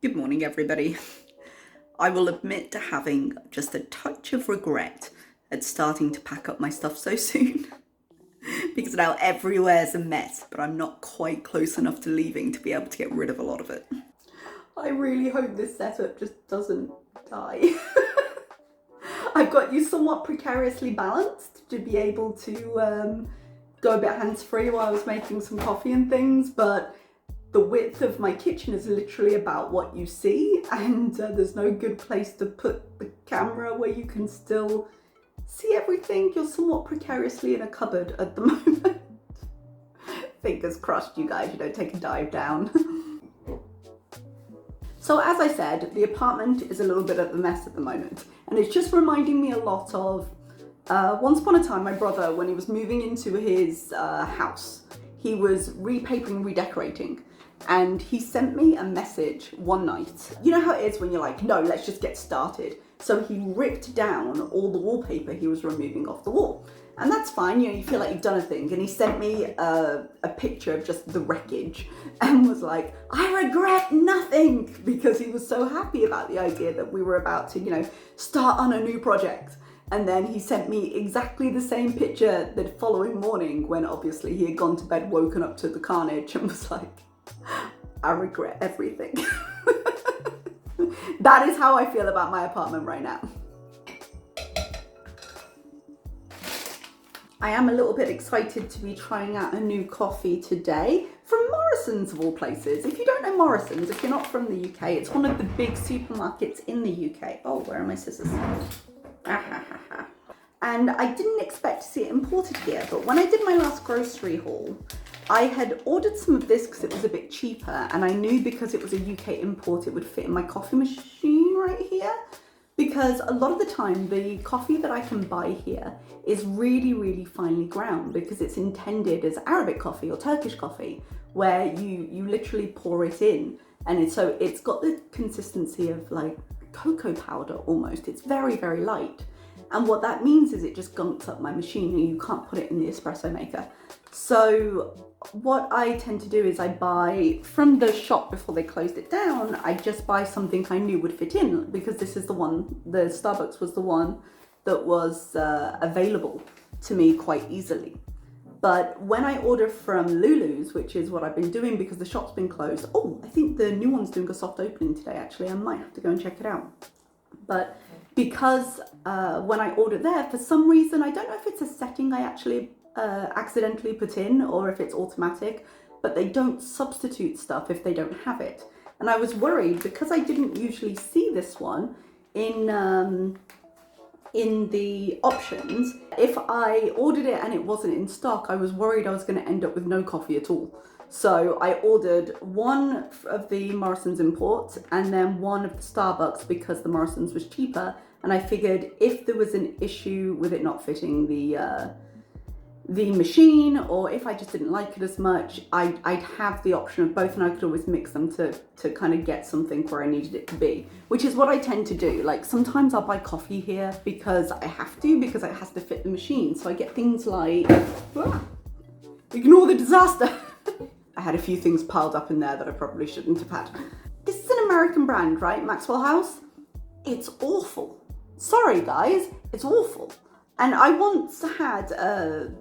Good morning, everybody. I will admit to having just a touch of regret at starting to pack up my stuff so soon because now everywhere's a mess, but I'm not quite close enough to leaving to be able to get rid of a lot of it. I really hope this setup just doesn't die. I've got you somewhat precariously balanced to be able to go a bit hands-free while I was making some coffee and things, but the width of my kitchen is literally about what you see, and there's no good place to put the camera where you can still see everything. You're somewhat precariously in a cupboard at the moment. Fingers crossed, you guys, you don't take a dive down. So as I said, the apartment is a little bit of a mess at the moment, and it's just reminding me a lot of once upon a time, my brother, when he was moving into his house, he was repapering, redecorating. And he sent me a message one night. You know how it is when you're like, no, let's just get started. So he ripped down all the wallpaper he was removing off the wall. And that's fine, you feel like you've done a thing. And he sent me a picture of just the wreckage and was like, I regret nothing, because he was so happy about the idea that we were about to, start on a new project. And then he sent me exactly the same picture the following morning, when obviously he had gone to bed, woken up to the carnage, and was like, I regret everything. That is how I feel about my apartment right now. I am a little bit excited to be trying out a new coffee today from Morrison's, of all places. If you don't know Morrison's, if you're not from the UK, it's one of the big supermarkets in the UK. Oh, where are my scissors? And I didn't expect to see it imported here, but when I did my last grocery haul, I had ordered some of this because it was a bit cheaper, and I knew because it was a UK import it would fit in my coffee machine right here, because a lot of the time the coffee that I can buy here is really, really finely ground, because it's intended as Arabic coffee or Turkish coffee, where you literally pour it in, and it's got the consistency of like cocoa powder almost. It's very, very light. And what that means is it just gunks up my machine and you can't put it in the espresso maker. So what I tend to do is I buy from the shop before they closed it down. I just buy something I knew would fit in, because this is the Starbucks was the one that was available to me quite easily. But when I order from Lulu's, which is what I've been doing because the shop's been closed. Oh, I think the new one's doing a soft opening today, actually. I might have to go and check it out. But because when I order there, for some reason, I don't know if it's a setting I actually accidentally put in or if it's automatic, but they don't substitute stuff if they don't have it. And I was worried because I didn't usually see this one in the options. If I ordered it and it wasn't in stock, I was worried I was going to end up with no coffee at all. So I ordered one of the Morrison's imports and then one of the Starbucks because the Morrison's was cheaper. And I figured if there was an issue with it not fitting the machine, or if I just didn't like it as much, I'd have the option of both, and I could always mix them to kind of get something where I needed it to be, which is what I tend to do. Like sometimes I'll buy coffee here because I have to, because it has to fit the machine. So I get things like, ignore the disaster. I had a few things piled up in there that I probably shouldn't have had. This is an American brand, right? Maxwell House. It's awful. Sorry guys, it's awful. And I once had a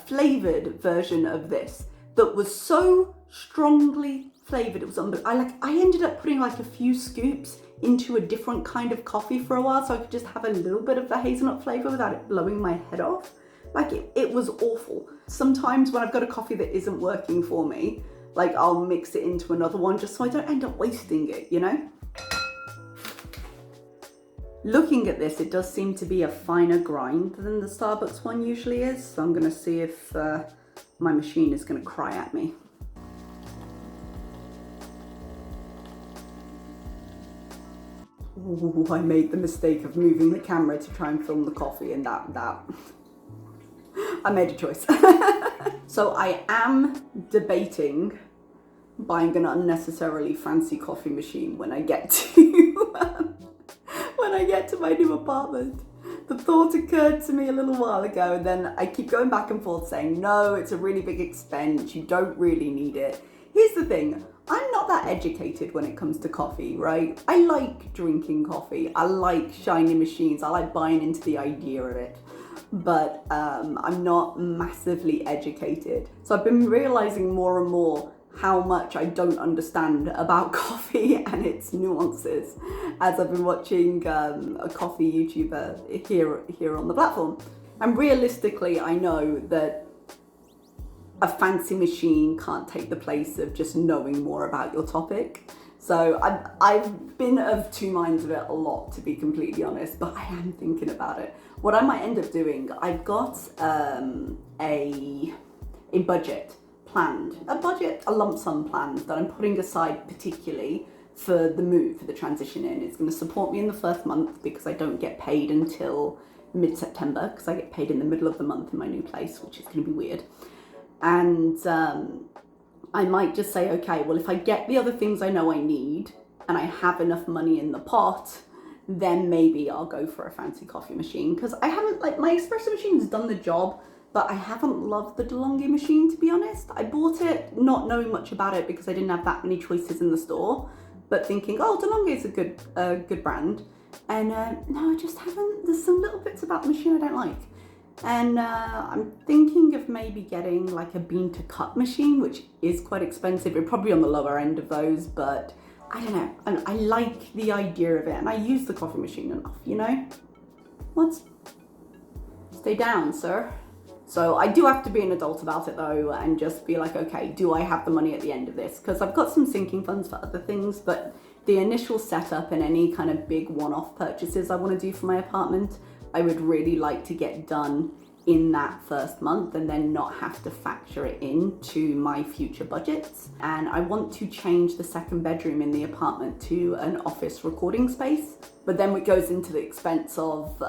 flavored version of this that was so strongly flavored. It was I ended up putting like a few scoops into a different kind of coffee for a while, so I could just have a little bit of the hazelnut flavor without it blowing my head off. Like it was awful. Sometimes when I've got a coffee that isn't working for me, like I'll mix it into another one just so I don't end up wasting it, Looking at this, it does seem to be a finer grind than the Starbucks one usually is. So I'm gonna see if my machine is gonna cry at me. Ooh, I made the mistake of moving the camera to try and film the coffee, and that I made a choice. So I am debating buying an unnecessarily fancy coffee machine when I get to my new apartment. The thought occurred to me a little while ago, and then I keep going back and forth saying, no, it's a really big expense, you don't really need it. here's the thing. I'm not that educated when it comes to coffee, right? I like drinking coffee. I like shiny machines. I like buying into the idea of it. But I'm not massively educated. So I've been realizing more and more how much I don't understand about coffee and its nuances as I've been watching a coffee YouTuber here on the platform. And realistically, I know that a fancy machine can't take the place of just knowing more about your topic. So I've been of two minds of it a lot, to be completely honest, but I am thinking about it. What I might end up doing, I've got a budget planned, a lump sum planned that I'm putting aside particularly for the move, for the transition in. It's going to support me in the first month because I don't get paid until mid-September, because I get paid in the middle of the month in my new place, which is going to be weird. And I might just say, okay, well, if I get the other things I know I need and I have enough money in the pot, then maybe I'll go for a fancy coffee machine. Because I haven't, like, my espresso machine's done the job, but I haven't loved the DeLonghi machine, to be honest. I bought it not knowing much about it because I didn't have that many choices in the store, but thinking, oh, DeLonghi is a good brand. And no, I just haven't. There's some little bits about the machine I don't like. And I'm thinking of maybe getting like a bean to cup machine, which is quite expensive. We're probably on the lower end of those, but I don't know. I like the idea of it, and I use the coffee machine enough, you know? Stay down, sir. So I do have to be an adult about it though, and just be like, okay, do I have the money at the end of this? Because I've got some sinking funds for other things, but the initial setup and any kind of big one-off purchases I want to do for my apartment, I would really like to get done in that first month and then not have to factor it into my future budgets. And I want to change the second bedroom in the apartment to an office recording space. But then it goes into the expense of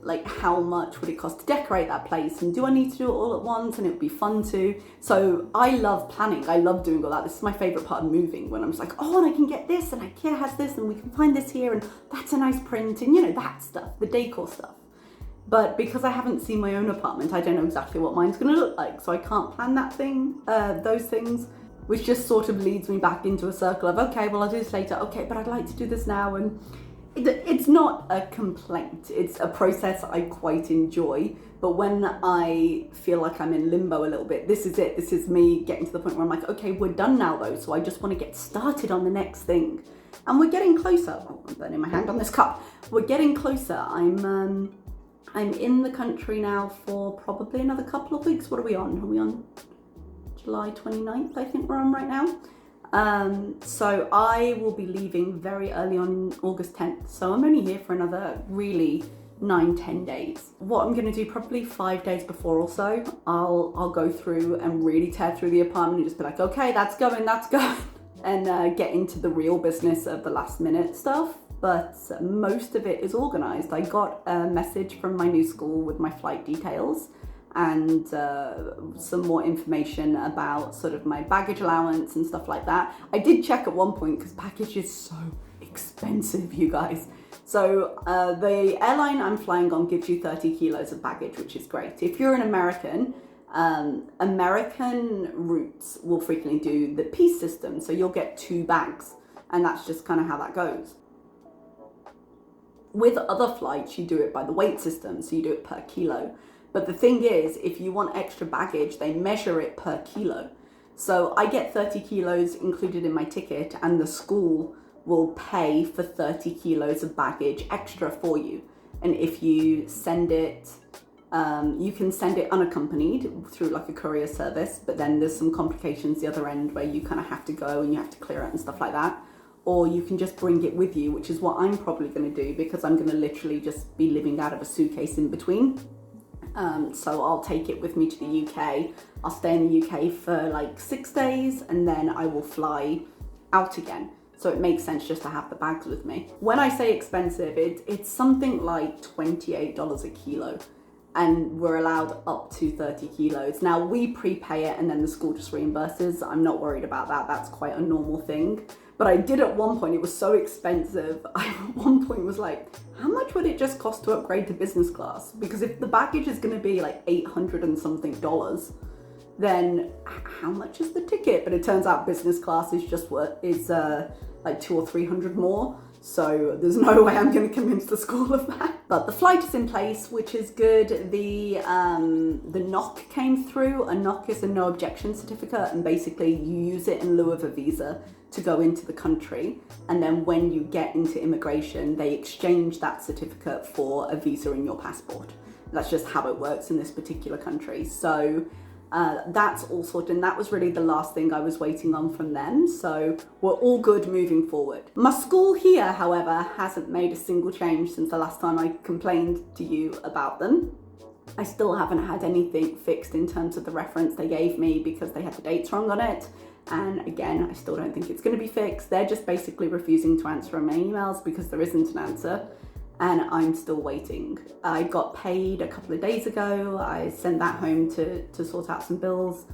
like how much would it cost to decorate that place, and do I need to do it all at once? And it would be fun to. So I love planning. I love doing all that. This is my favorite part of moving, when I'm just like, oh, and I can get this, and IKEA has this, and we can find this here, and that's a nice print, and you know, that stuff, the decor stuff. But because I haven't seen my own apartment, I don't know exactly what mine's going to look like, so I can't plan those things, which just sort of leads me back into a circle of, okay, well, I'll do this later. Okay, but I'd like to do this now. And it's not a complaint. It's a process I quite enjoy. But when I feel like I'm in limbo a little bit, this is it. This is me getting to the point where I'm like, okay, we're done now though. So I just want to get started on the next thing. And we're getting closer. Oh, I'm burning my hand on this cup. We're getting closer. I'm in the country now for probably another couple of weeks. What are we on? Are we on July 29th, I think we're on right now? So I will be leaving very early on August 10th. So I'm only here for another really 9-10 days. What I'm gonna do, probably 5 days before or so, I'll go through and really tear through the apartment and just be like, okay, that's going, and get into the real business of the last minute stuff. But most of it is organized. I got a message from my new school with my flight details and some more information about sort of my baggage allowance and stuff like that. I did check at one point because baggage is so expensive, you guys. So the airline I'm flying on gives you 30 kilos of baggage, which is great. If you're an American, American routes will frequently do the piece system. So you'll get 2 bags, and that's just kind of how that goes. With other flights, you do it by the weight system, so you do it per kilo. But the thing is, if you want extra baggage, they measure it per kilo. So I get 30 kilos included in my ticket, and the school will pay for 30 kilos of baggage extra for you. And if you send it, you can send it unaccompanied through like a courier service, but then there's some complications the other end where you kind of have to go and you have to clear it and stuff like that. Or you can just bring it with you, which is what I'm probably going to do, because I'm going to literally just be living out of a suitcase in between. So I'll take it with me to the UK. I'll stay in the UK for like 6 days, and then I will fly out again. So it makes sense just to have the bags with me. When I say expensive, it's something like $28 a kilo. And we're allowed up to 30 kilos. Now we prepay it and then the school just reimburses. I'm not worried about that. That's quite a normal thing. But I did at one point, it was so expensive. I at one point was like, how much would it just cost to upgrade to business class? Because if the baggage is gonna be like $800 and something, then how much is the ticket? But it turns out business class is just like 200 or 300 more. So there's no way I'm going to convince the school of that. But the flight is in place, which is good. The NOC came through. A NOC is a no objection certificate, and basically you use it in lieu of a visa to go into the country. And then when you get into immigration, they exchange that certificate for a visa in your passport. That's just how it works in this particular country. So that's all sorted, and that was really the last thing I was waiting on from them. So we're all good moving forward. My school here, however, hasn't made a single change since the last time I complained to you about them. I still haven't had anything fixed in terms of the reference they gave me because they had the dates wrong on it. And again, I still don't think it's going to be fixed. They're just basically refusing to answer my emails because there isn't an answer. And I'm still waiting. I got paid a couple of days ago. I sent that home to sort out some bills,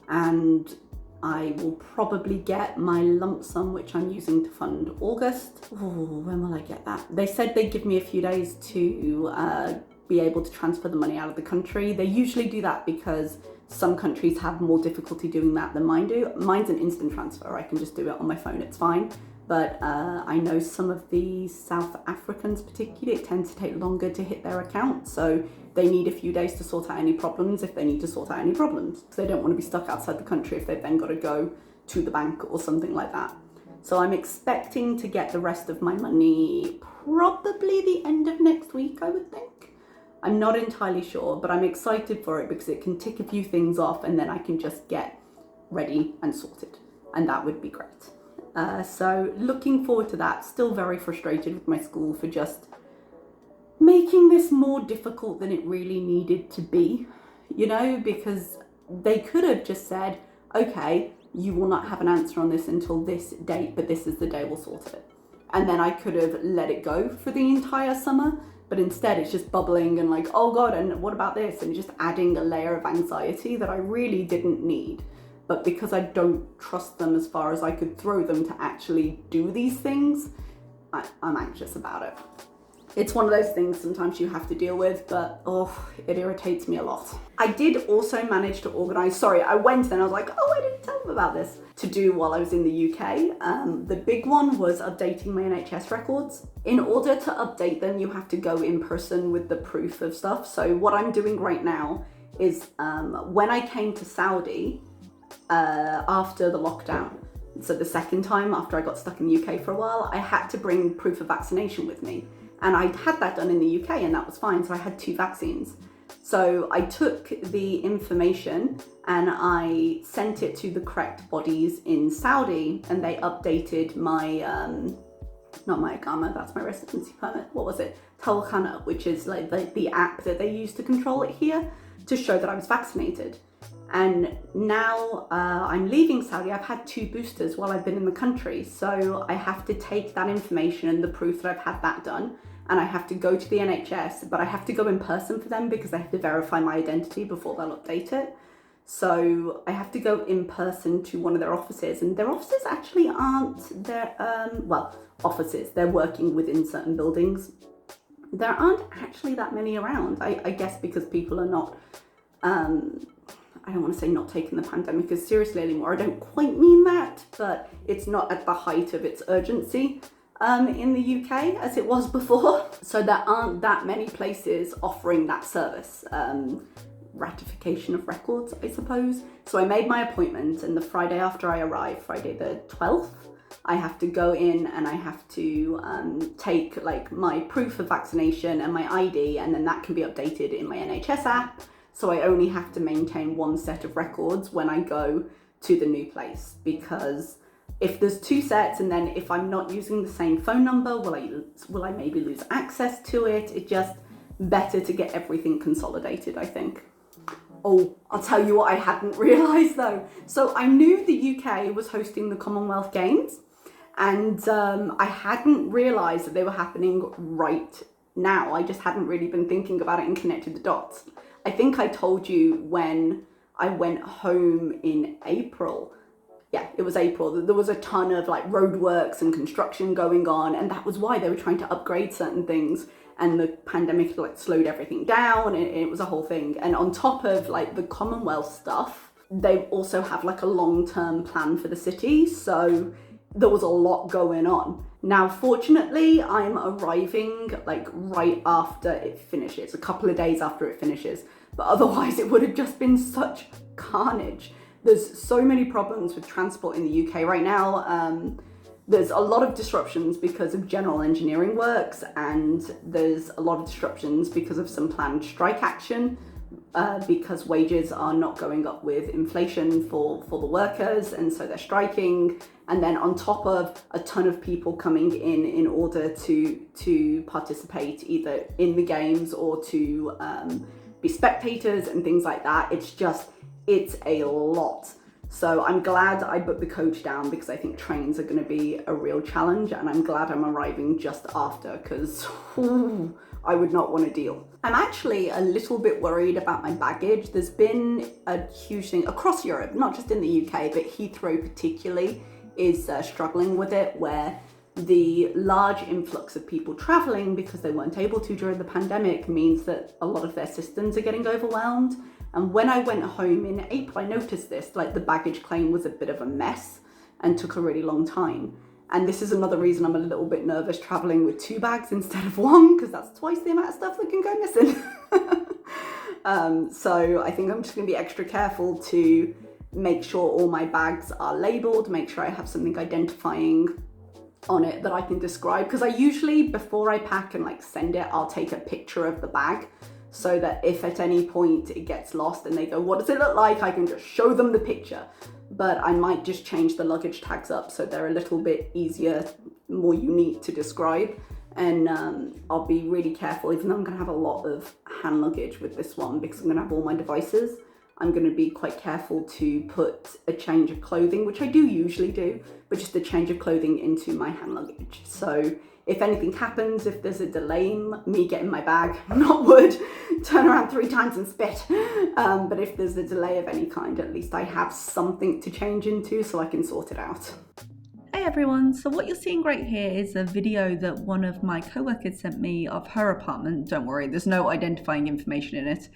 and I will probably get my lump sum, which I'm using to fund August. Oh, when will I get that? They said they'd give me a few days to be able to transfer the money out of the country. They usually do that because some countries have more difficulty doing that than mine do. Mine's an instant transfer. I can just do it on my phone, it's fine. But I know some of the South Africans particularly, it tends to take longer to hit their account. So they need a few days to sort out any problems if they need to sort out any problems. So they don't want to be stuck outside the country if they've then got to go to the bank or something like that. So I'm expecting to get the rest of my money probably the end of next week, I would think. I'm not entirely sure, but I'm excited for it because it can tick a few things off and then I can just get ready and sorted. And that would be great. So looking forward to that. Still very frustrated with my school for just making this more difficult than it really needed to be, you know, because they could have just said, okay, you will not have an answer on this until this date, but this is the day we'll sort it. And then I could have let it go for the entire summer, but instead it's just bubbling and like, oh God, and what about this? And just adding a layer of anxiety that I really didn't need. But because I don't trust them as far as I could throw them to actually do these things, I'm anxious about it. It's one of those things sometimes you have to deal with, but it irritates me a lot. I did also manage to organise, I went and I was like, oh, I didn't tell them about this, to do while I was in the UK. The big one was updating my NHS records. In order to update them, you have to go in person with the proof of stuff. So what I'm doing right now is when I came to Saudi, after the lockdown, so the second time after I got stuck in the UK for a while, I had to bring proof of vaccination with me. And I had that done in the UK and that was fine. So I had 2 vaccines. So I took the information and I sent it to the correct bodies in Saudi and they updated my, not my Iqama, that's my residency permit. What was it? Tawkhana, which is like the app that they use to control it here, to show that I was vaccinated. And now I'm leaving Saudi. I've had 2 boosters while I've been in the country. So I have to take that information and the proof that I've had that done. And I have to go to the NHS, but I have to go in person for them because they have to verify my identity before they'll update it. So I have to go in person to one of their offices, and their offices actually aren't their, offices. They're working within certain buildings. There aren't actually that many around. I guess because people are not, I don't want to say not taking the pandemic as seriously anymore. I don't quite mean that, but it's not at the height of its urgency in the UK as it was before. So there aren't that many places offering that service. Ratification of records, I suppose. So I made my appointment, and the Friday after I arrive, Friday the 12th, I have to go in and I have to take like my proof of vaccination and my ID, and then that can be updated in my NHS app. So I only have to maintain 1 set of records when I go to the new place, because if there's 2 sets and then if I'm not using the same phone number, will I maybe lose access to it? It's just better to get everything consolidated, I think. Oh, I'll tell you what I hadn't realised though. So I knew the UK was hosting the Commonwealth Games, and I hadn't realised that they were happening right now. I just hadn't really been thinking about it and connected the dots. I think I told you when I went home in April. Yeah, it was April. There was a ton of like roadworks and construction going on, and that was why they were trying to upgrade certain things, and the pandemic like slowed everything down, and it was a whole thing. And on top of like the Commonwealth stuff, they also have like a long-term plan for the city, so there was a lot going on. Now, fortunately, I'm arriving like right after it finishes, a couple of days after it finishes, but otherwise it would have just been such carnage. There's so many problems with transport in the UK right now. There's a lot of disruptions because of general engineering works, and there's a lot of disruptions because of some planned strike action, because wages are not going up with inflation for the workers, and so they're striking. And then on top of a ton of people coming in order to participate either in the games or to be spectators and things like that. It's a lot. So I'm glad I put the coach down, because I think trains are going to be a real challenge, and I'm glad I'm arriving just after, because I would not want to deal. I'm actually a little bit worried about my baggage. There's been a huge thing across Europe, not just in the UK, but Heathrow particularly is struggling with it, where the large influx of people traveling because they weren't able to during the pandemic means that a lot of their systems are getting overwhelmed. And when I went home in April, I noticed this, like the baggage claim was a bit of a mess and took a really long time. And this is another reason I'm a little bit nervous traveling with 2 bags instead of 1, because that's twice the amount of stuff that can go missing. So I think I'm just gonna be extra careful to make sure all my bags are labeled, make sure I have something identifying on it that I can describe. Because I usually, before I pack and like send it, I'll take a picture of the bag, so that if at any point it gets lost and they go, what does it look like? I can just show them the picture. But I might just change the luggage tags up so they're a little bit easier, more unique to describe. And I'll be really careful, even though I'm gonna have a lot of hand luggage with this one, because I'm gonna have all my devices. I'm gonna be quite careful to put a change of clothing, which I do usually do, but just a change of clothing into my hand luggage. So if anything happens, if there's a delay in me getting my bag, not wood, turn around 3 times and spit. But if there's a delay of any kind, at least I have something to change into so I can sort it out. Hey everyone, so what you're seeing right here is a video that one of my co-workers sent me of her apartment. Don't worry, there's no identifying information in it,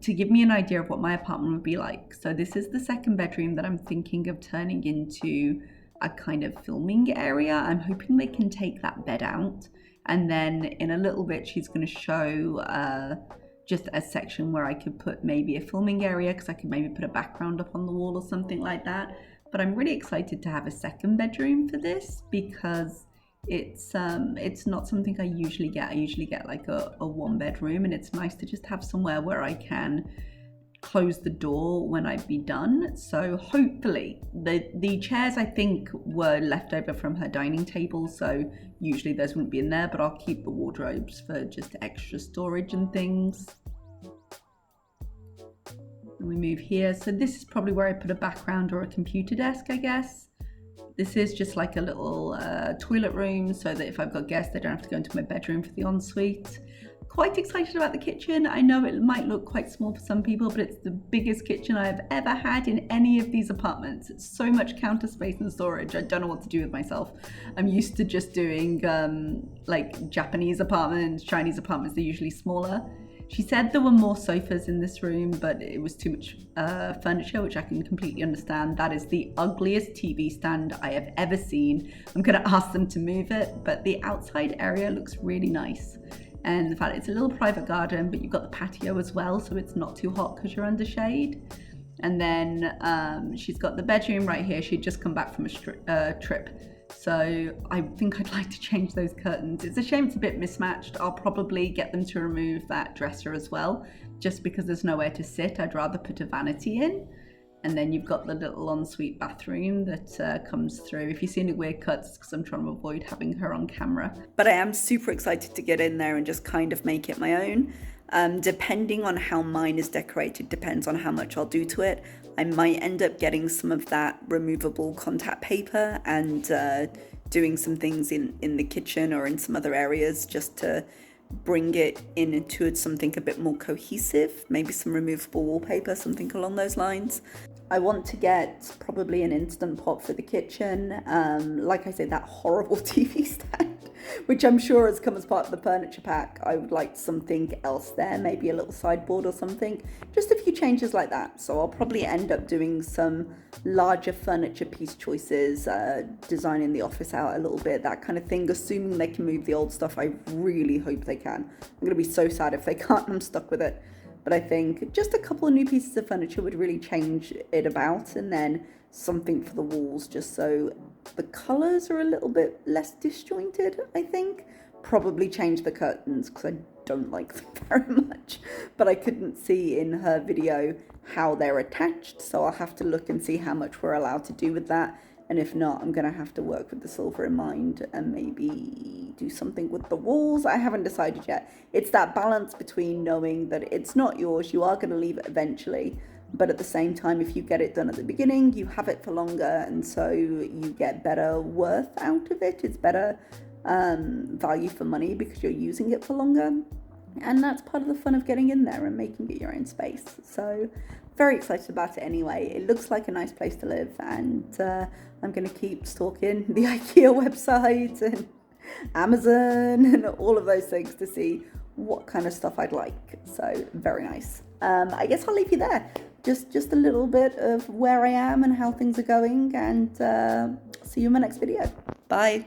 to give me an idea of what my apartment would be like. So this is the second bedroom that I'm thinking of turning into a kind of filming area. I'm hoping they can take that bed out, and then in a little bit she's going to show just a section where I could put maybe a filming area, because I could maybe put a background up on the wall or something like that. But I'm really excited to have a second bedroom for this, because it's not something I usually get. I usually get like a 1 bedroom, and it's nice to just have somewhere where I can close the door when I'd be done. So hopefully the chairs I think were left over from her dining table, so usually those wouldn't be in there, but I'll keep the wardrobes for just extra storage and things. And we move here, so this is probably where I put a background or a computer desk, I guess. This is just like a little toilet room, so that if I've got guests, they don't have to go into my bedroom for the ensuite. Quite excited about the kitchen. I know it might look quite small for some people, but it's the biggest kitchen I have ever had in any of these apartments. It's so much counter space and storage. I don't know what to do with myself. I'm used to just doing like Japanese apartments, Chinese apartments, they're usually smaller. She said there were more sofas in this room, but it was too much furniture, which I can completely understand. That is the ugliest TV stand I have ever seen. I'm gonna ask them to move it, but the outside area looks really nice. And the fact it's a little private garden, but you've got the patio as well, so it's not too hot because you're under shade. And then she's got the bedroom right here. She'd just come back from a trip, so I think I'd like to change those curtains. It's a shame it's a bit mismatched. I'll probably get them to remove that dresser as well, just because there's nowhere to sit. I'd rather put a vanity in. And then you've got the little ensuite bathroom that comes through. If you see any weird cuts, it's because I'm trying to avoid having her on camera. But I am super excited to get in there and just kind of make it my own. Depending on how mine is decorated, depends on how much I'll do to it. I might end up getting some of that removable contact paper and doing some things in the kitchen or in some other areas just to bring it into something a bit more cohesive. Maybe some removable wallpaper, something along those lines. I want to get probably an Instant Pot for the kitchen. Like I said, that horrible TV stand which I'm sure has come as part of the furniture pack. I would like something else there, maybe a little sideboard or something. Just a few changes like that. So I'll probably end up doing some larger furniture piece choices, designing the office out a little bit, that kind of thing, assuming they can move the old stuff. I really hope they can. I'm going to be so sad if they can't and I'm stuck with it. But I think just a couple of new pieces of furniture would really change it about, and then something for the walls just so the colours are a little bit less disjointed, I think. Probably change the curtains because I don't like them very much, but I couldn't see in her video how they're attached, so I'll have to look and see how much we're allowed to do with that. And if not, I'm going to have to work with the silver in mind and maybe do something with the walls. I haven't decided yet. It's that balance between knowing that it's not yours, you are going to leave it eventually, but at the same time, if you get it done at the beginning, you have it for longer, and so you get better worth out of it. It's better value for money because you're using it for longer. And that's part of the fun of getting in there and making it your own space. So very excited about it anyway. It looks like a nice place to live, and I'm going to keep stalking the IKEA website and Amazon and all of those things to see what kind of stuff I'd like. So very nice. I guess I'll leave you there. Just a little bit of where I am and how things are going, and see you in my next video. Bye.